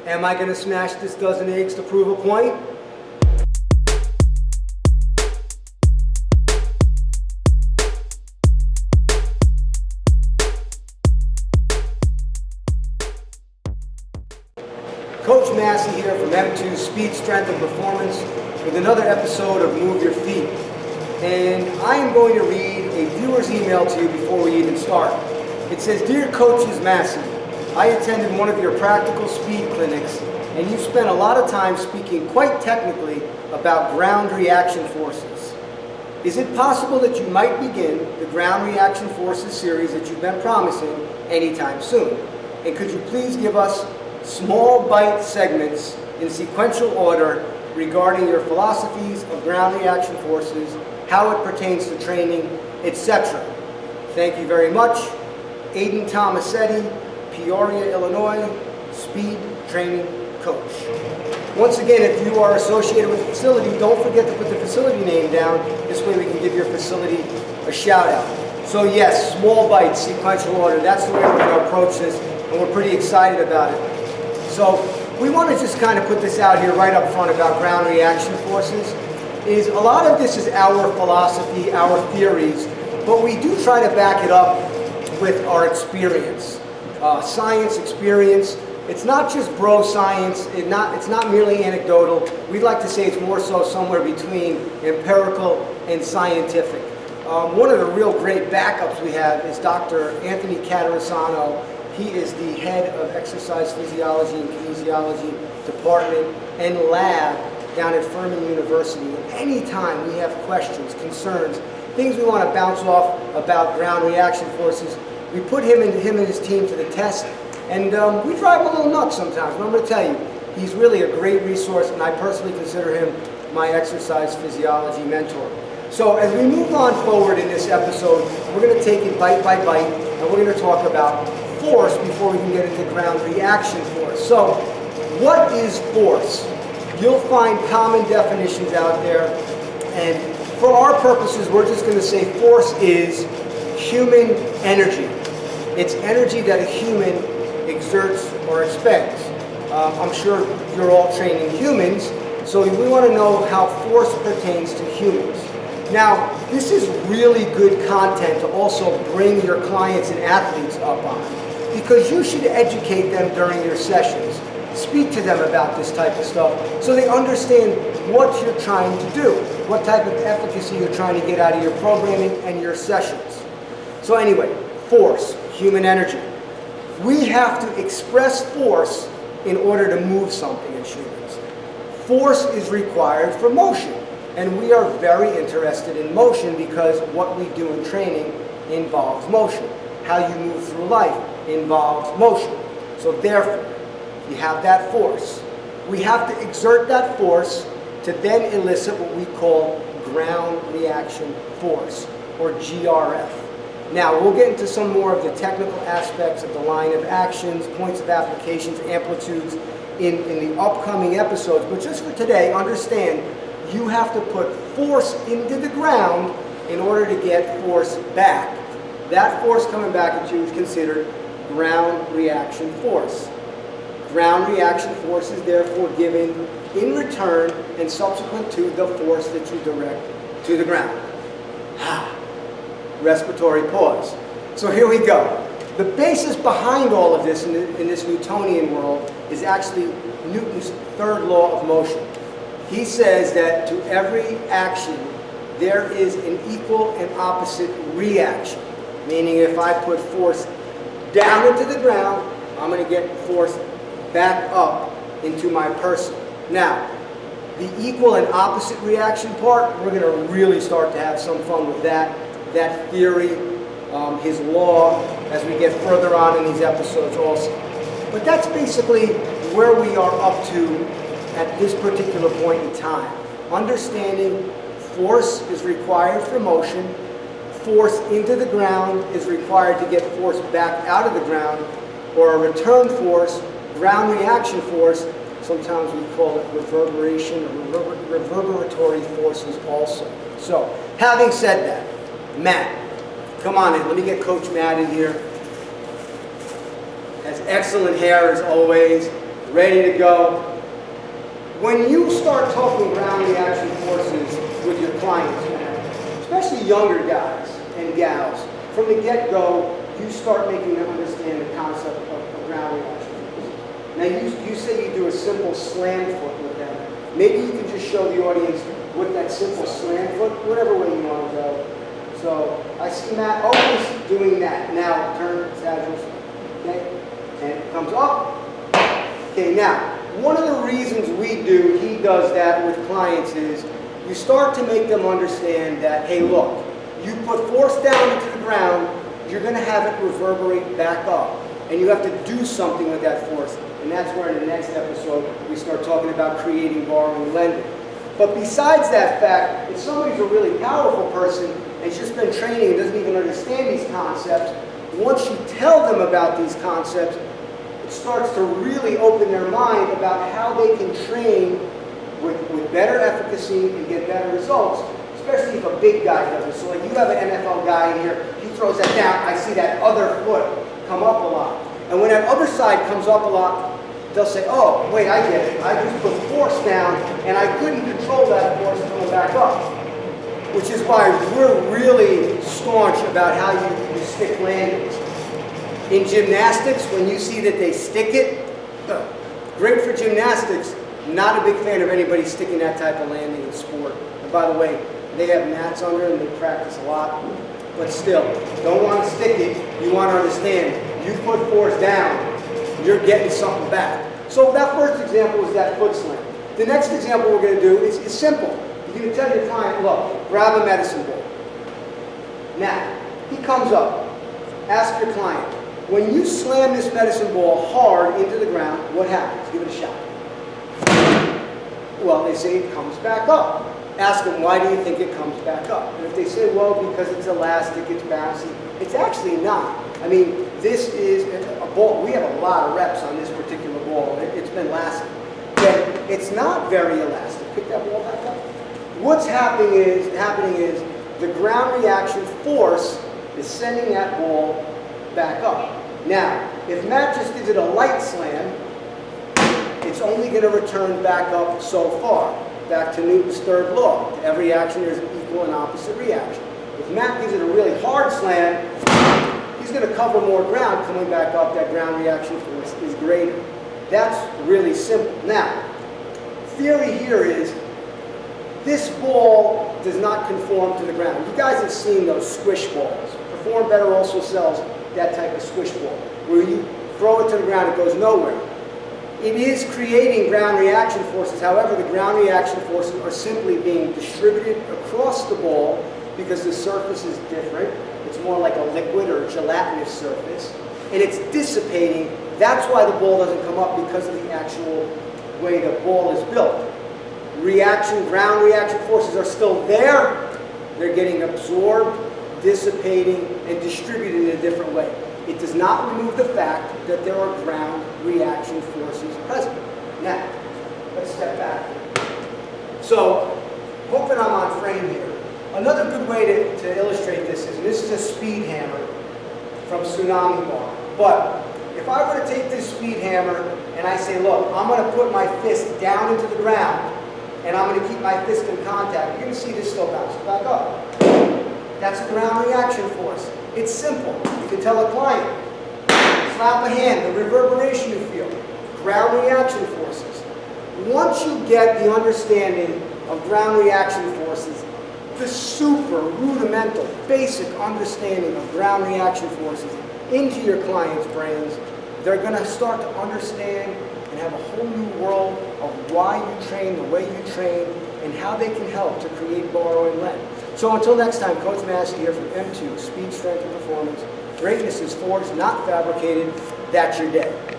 Am I going to smash this dozen eggs to prove a point? Coach Massi here from M2 Speed, Strength, and Performance with another episode of Move Your Feet. And I am going to read a viewer's email to you before we even start. It says, "Dear Coaches Massi, I attended one of your practical speed clinics and you spent a lot of time speaking quite technically about ground reaction forces. Is it possible that you might begin the ground reaction forces series that you've been promising anytime soon? And could you please give us small bite segments in sequential order regarding your philosophies of ground reaction forces, how it pertains to training, etc. Thank you very much. Aiden Tomasetti, Peoria, Illinois, Speed Training Coach." Once again, if you are associated with the facility, don't forget to put the facility name down. This way we can give your facility a shout out. So yes, small bites, sequential order. That's the way we're going to approach this, and we're pretty excited about it. So we want to just kind of put this out here right up front about ground reaction forces. A lot of this is our philosophy, our theories, but we do try to back it up with our experience. Science, experience. It's not just bro science, it's not merely anecdotal. We'd like to say it's more so somewhere between empirical and scientific. One of the real great backups we have is Dr. Anthony Catarasano. He is the head of exercise physiology and kinesiology department and lab down at Furman University. And anytime we have questions, concerns, things we want to bounce off about ground reaction forces, we put him and his team to the test. And we drive him a little nuts sometimes, but I'm going to tell you, he's really a great resource, and I personally consider him my exercise physiology mentor. So as we move on forward in this episode, we're going to take it bite by bite, and we're going to talk about force before we can get into ground reaction force. So what is force? You'll find common definitions out there, and for our purposes, we're just going to say force is human energy. It's energy that a human exerts or expends. I'm sure you're all training humans, so we want to know how force pertains to humans. Now, this is really good content to also bring your clients and athletes up on, because you should educate them during your sessions. Speak to them about this type of stuff so they understand what you're trying to do, what type of efficacy you're trying to get out of your programming and your sessions. So anyway, force, human energy. We have to express force in order to move something as humans. Force is required for motion, and we are very interested in motion because what we do in training involves motion. How you move through life involves motion. So therefore, you have that force. We have to exert that force to then elicit what we call ground reaction force, or GRF. Now, we'll get into some more of the technical aspects of the line of actions, points of applications, amplitudes in the upcoming episodes. But just for today, understand you have to put force into the ground in order to get force back. That force coming back at you is considered ground reaction force. Ground reaction force is therefore given in return and subsequent to the force that you direct to the ground. Respiratory pause. So here we go. The basis behind all of this in this Newtonian world is actually Newton's third law of motion. He says that to every action there is an equal and opposite reaction. Meaning if I put force down into the ground, I'm going to get force back up into my person. Now, the equal and opposite reaction part, we're going to really start to have some fun with that theory, his law, as we get further on in these episodes also. But that's basically where we are up to at this particular point in time. Understanding force is required for motion, force into the ground is required to get force back out of the ground, or a return force, ground reaction force, sometimes we call it reverberation or reverberatory forces also. So, having said that, Matt, come on in. Let me get Coach Matt in here. Has excellent hair as always. ready to go. When you start talking ground reaction forces with your clients, especially younger guys and gals, from the get-go, you start making them understand the concept of ground reaction forces. Now, you say you do a simple slam foot with them. Maybe you can just show the audience with that simple slam foot, whatever way you want to go. So I see Matt always doing that. Now turn, saddles, okay, and it comes up. Okay, now one of the reasons he does that with clients is you start to make them understand that, hey, look, you put force down into the ground, you're going to have it reverberate back up, and you have to do something with that force. And that's where in the next episode we start talking about creating, borrowing, and lending. But besides that fact, if somebody's a really powerful person and has just been training and doesn't even understand these concepts, once you tell them about these concepts, it starts to really open their mind about how they can train with better efficacy and get better results, especially if a big guy does it. So like you have an NFL guy in here, he throws that down, I see that other foot come up a lot. And when that other side comes up a lot, they'll say, oh, wait, I get it. I just put force down, and I couldn't control that force coming back up. Which is why we're really staunch about how you stick landings. In gymnastics, when you see that they stick it, great for gymnastics. Not a big fan of anybody sticking that type of landing in sport. And by the way, they have mats under them, they practice a lot. But still, don't want to stick it. You want to understand, you put force down, you're getting something back. So that first example is that foot slam. The next example we're going to do is simple. You're going to tell your client, look, grab a medicine ball. Now, he comes up. Ask your client, when you slam this medicine ball hard into the ground, what happens? Give it a shot. Well, they say it comes back up. Ask them, why do you think it comes back up? And if they say, well, because it's elastic, it's bouncy, it's actually not. I mean, this is a ball. We have a lot of reps on this particular ball. It's been lasting. But it's not very elastic. Pick that ball back up. What's happening is the ground reaction force is sending that ball back up. Now, if Matt just gives it a light slam, it's only going to return back up so far. Back to Newton's third law. To every action, there's an equal and opposite reaction. If Matt gives it a really hard slam, he's going to cover more ground coming back up. That ground reaction force is greater. That's really simple. Now, theory here is this ball does not conform to the ground. You guys have seen those squish balls. Perform Better also sells that type of squish ball, where you throw it to the ground, it goes nowhere. It is creating ground reaction forces. However, the ground reaction forces are simply being distributed across the ball because the surface is different. It's more like a liquid or a gelatinous surface. And it's dissipating. That's why the ball doesn't come up, because of the actual way the ball is built. Ground reaction forces are still there. They're getting absorbed, dissipating, and distributed in a different way. It does not remove the fact that there are ground reaction forces present. Now, let's step back. So, hoping I'm on frame here. Another good way to illustrate this is a speed hammer from Tsunami Bar. But if I were to take this speed hammer and I say, look, I'm going to put my fist down into the ground and I'm going to keep my fist in contact, you're going to see this still bounce back up. That's a ground reaction force. It's simple. You can tell a client, slap a hand, the reverberation you feel, ground reaction forces. Once you get the understanding of ground reaction forces, the super rudimental, basic understanding of ground reaction forces into your clients' brains, they're going to start to understand and have a whole new world of why you train, the way you train, and how they can help to create, borrow, and lend. So until next time, Coach Massi here from M2, Speed, Strength, and Performance. Greatness is forged, not fabricated. That's your day.